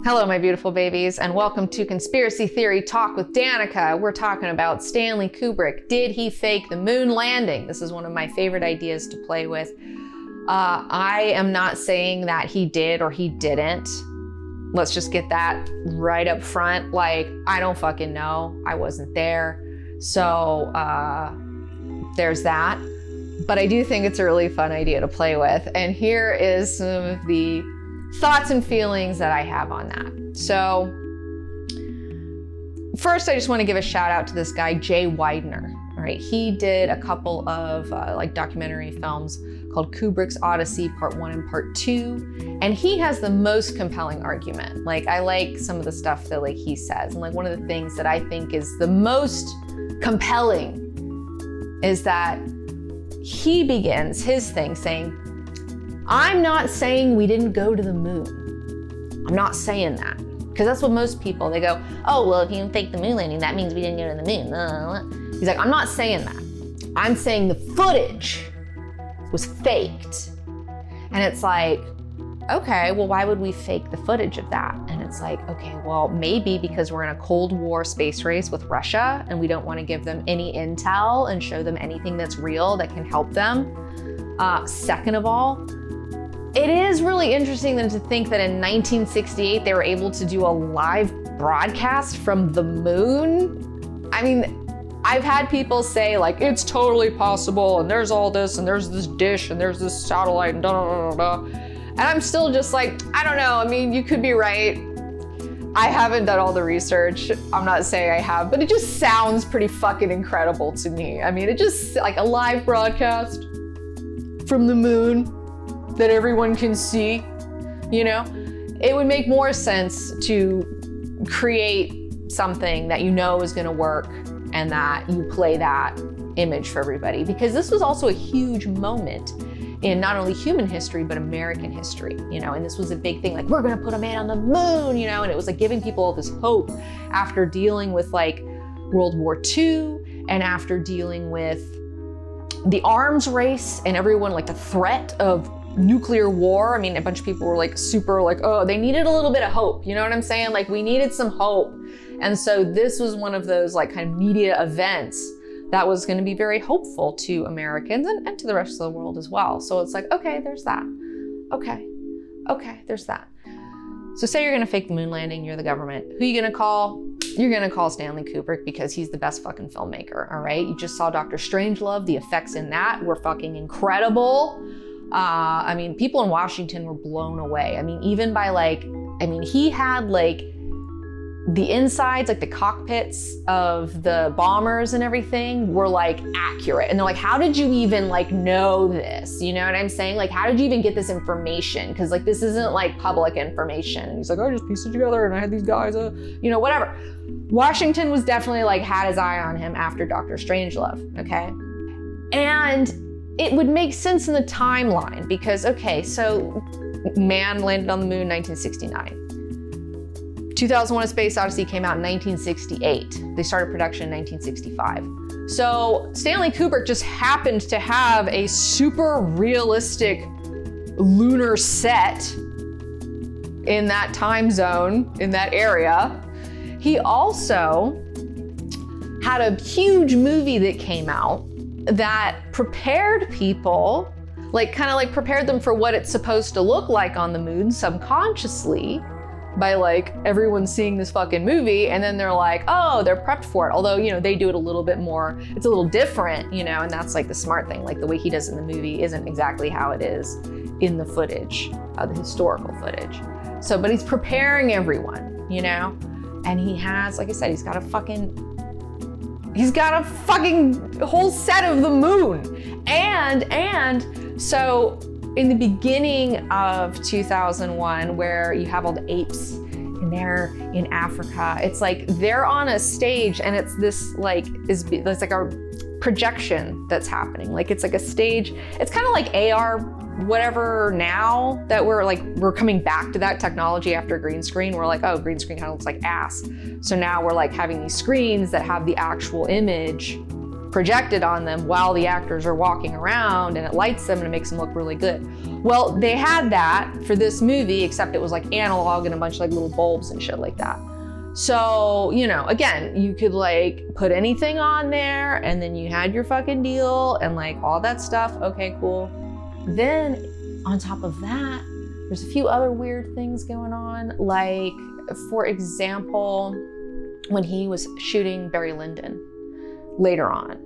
Hello, my beautiful babies, and welcome to Conspiracy Theory Talk with Danika. We're talking about Stanley Kubrick. Did he fake the moon landing? This is one of my favorite ideas to play with. I am not saying that he did or he didn't. Let's just get that right up front. Like, I don't fucking know. I wasn't there. So there's that. But I do think it's a really fun idea to play with. And here is some of the thoughts and feelings that I have on that. So first, I just want to give a shout out to this guy, Jay Weidner. All right, he did a couple of documentary films called Kubrick's Odyssey Part 1 and Part 2. And he has the most compelling argument. Like, I like some of the stuff that he says. And one of the things that I think is the most compelling is that he begins his thing saying, I'm not saying we didn't go to the moon. I'm not saying that. Because that's what most people, they go, oh, well, if you didn't fake the moon landing, that means we didn't go to the moon. He's like, I'm not saying that. I'm saying the footage was faked. And it's like, okay, well, why would we fake the footage of that? And it's like, okay, well, maybe because we're in a Cold War space race with Russia and we don't want to give them any intel and show them anything that's real that can help them. Second of all, it is really interesting then to think that in 1968, they were able to do a live broadcast from the moon. I mean, I've had people say it's totally possible and there's all this and there's this dish and there's this satellite and da da da da. And I'm still just I don't know. I mean, you could be right. I haven't done all the research. I'm not saying I have, but it just sounds pretty fucking incredible to me. I mean, it just a live broadcast from the moon that everyone can see, it would make more sense to create something that is going to work and that you play that image for everybody, because this was also a huge moment in not only human history, but American history, and this was a big thing, we're going to put a man on the moon, and it was giving people all this hope after dealing with World War II and after dealing with the arms race and everyone, the threat of nuclear war. I mean, a bunch of people were super oh, they needed a little bit of hope. You know what I'm saying? We needed some hope. And so this was one of those kind of media events that was going to be very hopeful to Americans and to the rest of the world as well. So it's okay, there's that. Okay, there's that. So say you're going to fake the moon landing, you're the government. Who are you going to call? You're going to call Stanley Kubrick because he's the best fucking filmmaker, all right? You just saw Dr. Strangelove. The effects in that were fucking incredible. I mean, people in Washington were blown away. I mean, even by he had the insides, the cockpits of the bombers and everything were accurate. And they're how did you even know this? You know what I'm saying? How did you even get this information? Because this isn't public information. And he's I just pieced it together and I had these guys, whatever. Washington was definitely had his eye on him after Dr. Strangelove, okay? And it would make sense in the timeline because, okay, so man landed on the moon in 1969. 2001: A Space Odyssey came out in 1968. They started production in 1965. So Stanley Kubrick just happened to have a super realistic lunar set in that time zone, in that area. He also had a huge movie that came out that prepared people, prepared them for what it's supposed to look like on the moon subconsciously by everyone seeing this fucking movie, and then they're oh, they're prepped for it. Although, they do it a little bit more, it's a little different, and that's the smart thing. The way he does it in the movie isn't exactly how it is in the footage, the historical footage. So, but he's preparing everyone, and he has, like I said, he's got a fucking whole set of the moon. And so in the beginning of 2001, where you have all the apes and they're in Africa, it's they're on a stage and it's this it's a projection that's happening. It's a stage. It's kind of AR whatever now that we're coming back to that technology after green screen. We're oh, green screen kind of looks like ass. So now we're having these screens that have the actual image projected on them while the actors are walking around, and it lights them and it makes them look really good. Well, they had that for this movie, except it was like analog and a bunch of like little bulbs and shit like that. So, you know, again, you could like put anything on there and then you had your fucking deal and like all that stuff. Okay, cool. Then on top of that, there's a few other weird things going on. Like, for example, when he was shooting Barry Lyndon later on,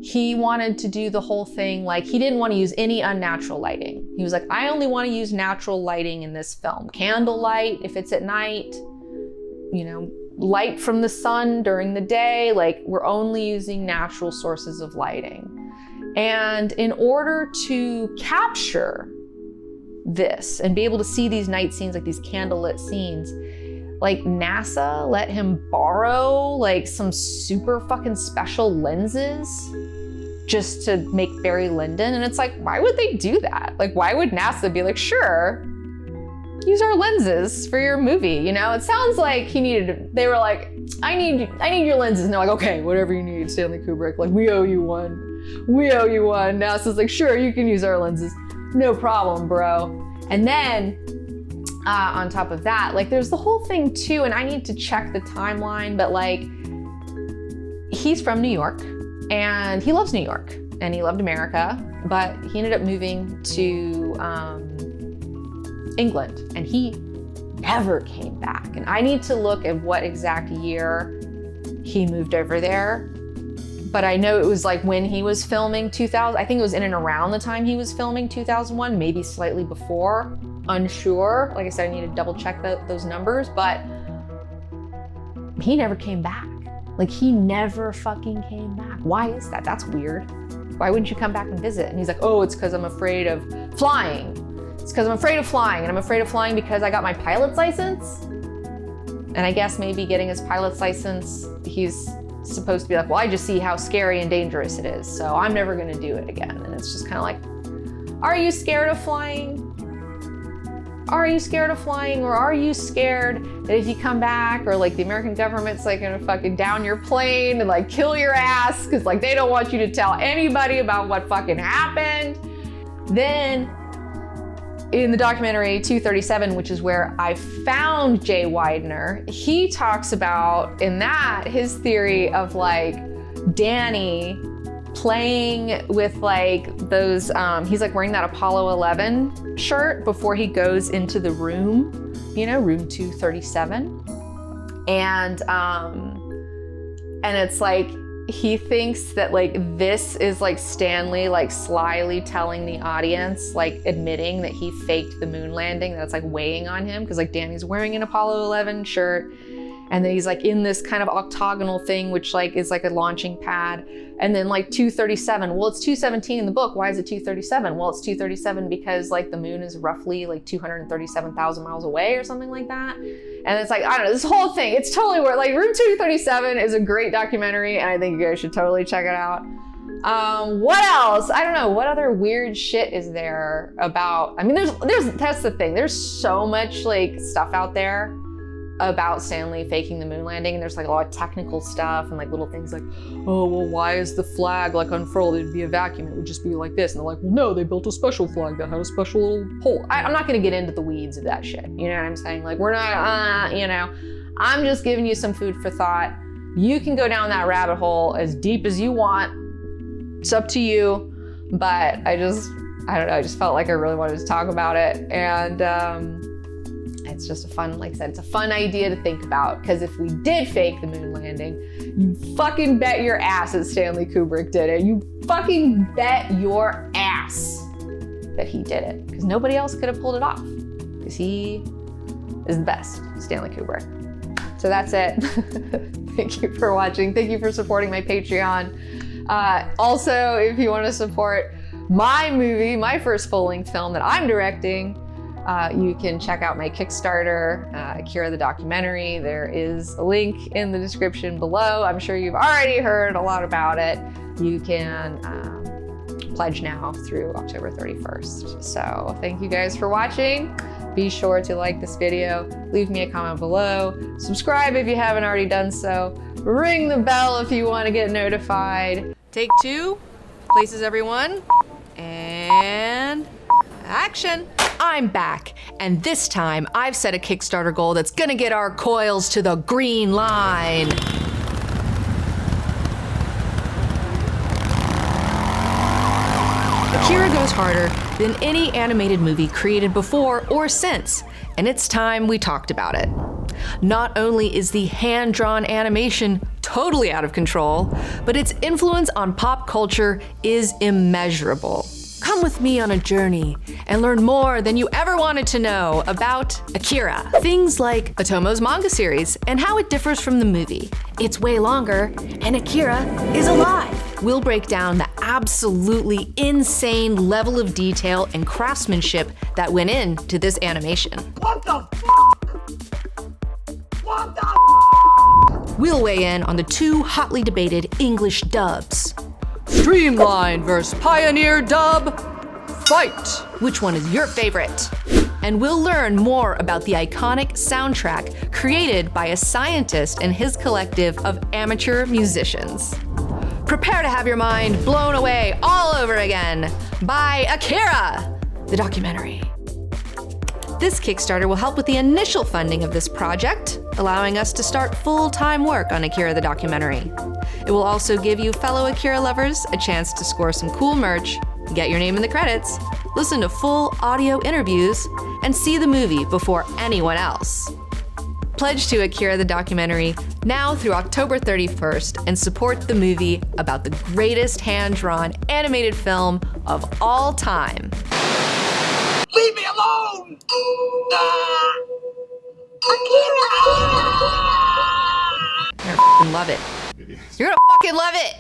he wanted to do the whole thing, like he didn't want to use any unnatural lighting. He was like, I only want to use natural lighting in this film. Candlelight if it's at night, you know, light from the sun during the day, like we're only using natural sources of lighting. And in order to capture this and be able to see these night scenes, like these candlelit scenes, like NASA let him borrow like some super fucking special lenses just to make Barry Lyndon. And it's like, why would they do that? Like, why would NASA be like, sure, use our lenses for your movie? You know, it sounds like they were like, I need your lenses. And they're like, okay, whatever you need, Stanley Kubrick. Like, we owe you one. We owe you one. NASA's like, sure, you can use our lenses. No problem, bro. And then on top of that, like there's the whole thing too, and I need to check the timeline, but like he's from New York and he loves New York and he loved America, but he ended up moving to England and he never came back. And I need to look at what exact year he moved over there. But I know it was like when he was filming 2000, I think it was in and around the time he was filming 2001, maybe slightly before, unsure. Like I said, I need to double check those numbers, but he never came back. Like he never fucking came back. Why is that? That's weird. Why wouldn't you come back and visit? And he's like, oh, it's because I'm afraid of flying. It's because I'm afraid of flying, and I'm afraid of flying because I got my pilot's license. And I guess maybe getting his pilot's license, he's supposed to be like, well, I just see how scary and dangerous it is, so I'm never gonna do it again. And it's just kind of like, are you scared of flying? Are you scared of flying? Or are you scared that if you come back, or like the American government's like gonna fucking down your plane and like kill your ass because like they don't want you to tell anybody about what fucking happened? Then in the documentary 237, which is where I found Jay Weidner, he talks about in that his theory of like Danny playing with like those, he's like wearing that Apollo 11 shirt before he goes into the room, you know, room 237. And it's like, he thinks that like this is like Stanley like slyly telling the audience, like admitting that he faked the moon landing, that's like weighing on him, because like Danny's wearing an Apollo 11 shirt and then he's like in this kind of octagonal thing which like is like a launching pad. And then like 237, well, it's 217 in the book, why is it 237? Well, it's 237 because like the moon is roughly like 237,000 miles away or something like that. And it's like, I don't know, this whole thing, it's totally worth, like Room 237 is a great documentary and I think you guys should totally check it out. What else? I don't know, what other weird shit is there about, I mean, that's the thing, there's so much like stuff out there about Stanley faking the moon landing, and there's like a lot of technical stuff and like little things like, oh, well, why is the flag like unfurled? It'd be a vacuum, it would just be like this. And they're like, well, no, they built a special flag that had a special little hole. I'm not gonna get into the weeds of that shit, you know what I'm saying? Like, we're not, you know, I'm just giving you some food for thought. You can go down that rabbit hole as deep as you want. It's up to you, but I don't know, I just felt like I really wanted to talk about it. And it's just a fun, like I said, it's a fun idea to think about, because if we did fake the moon landing, you fucking bet your ass that Stanley Kubrick did it. You fucking bet your ass that he did it, because nobody else could have pulled it off, because he is the best, Stanley Kubrick. So that's it. Thank you for watching. Thank you for supporting my Patreon. Also, if you want to support my movie, my first full-length film that I'm directing, you can check out my Kickstarter, AKIRA the documentary. There is a link in the description below. I'm sure you've already heard a lot about it. You can pledge now through October 31st. So thank you guys for watching. Be sure to like this video, leave me a comment below, subscribe if you haven't already done so, ring the bell if you want to get notified. Take 2, places everyone, and action. I'm back, and this time I've set a Kickstarter goal that's gonna get our coils to the green line. AKIRA goes harder than any animated movie created before or since, and it's time we talked about it. Not only is the hand-drawn animation totally out of control, but its influence on pop culture is immeasurable. Come with me on a journey and learn more than you ever wanted to know about AKIRA. Things like Otomo's manga series and how it differs from the movie. It's way longer, and AKIRA is alive. We'll break down the absolutely insane level of detail and craftsmanship that went into this animation. What the f***? What the f***? We'll weigh in on the 2 hotly debated English dubs. Streamline vs. Pioneer dub, fight! Which one is your favorite? And we'll learn more about the iconic soundtrack created by a scientist and his collective of amateur musicians. Prepare to have your mind blown away all over again by AKIRA, the documentary. This Kickstarter will help with the initial funding of this project, allowing us to start full-time work on AKIRA the documentary. It will also give you fellow AKIRA lovers a chance to score some cool merch, get your name in the credits, listen to full audio interviews, and see the movie before anyone else. Pledge to AKIRA the documentary now through October 31st and support the movie about the greatest hand-drawn animated film of all time. Leave me alone! You're gonna fucking love it. You're gonna fucking love it!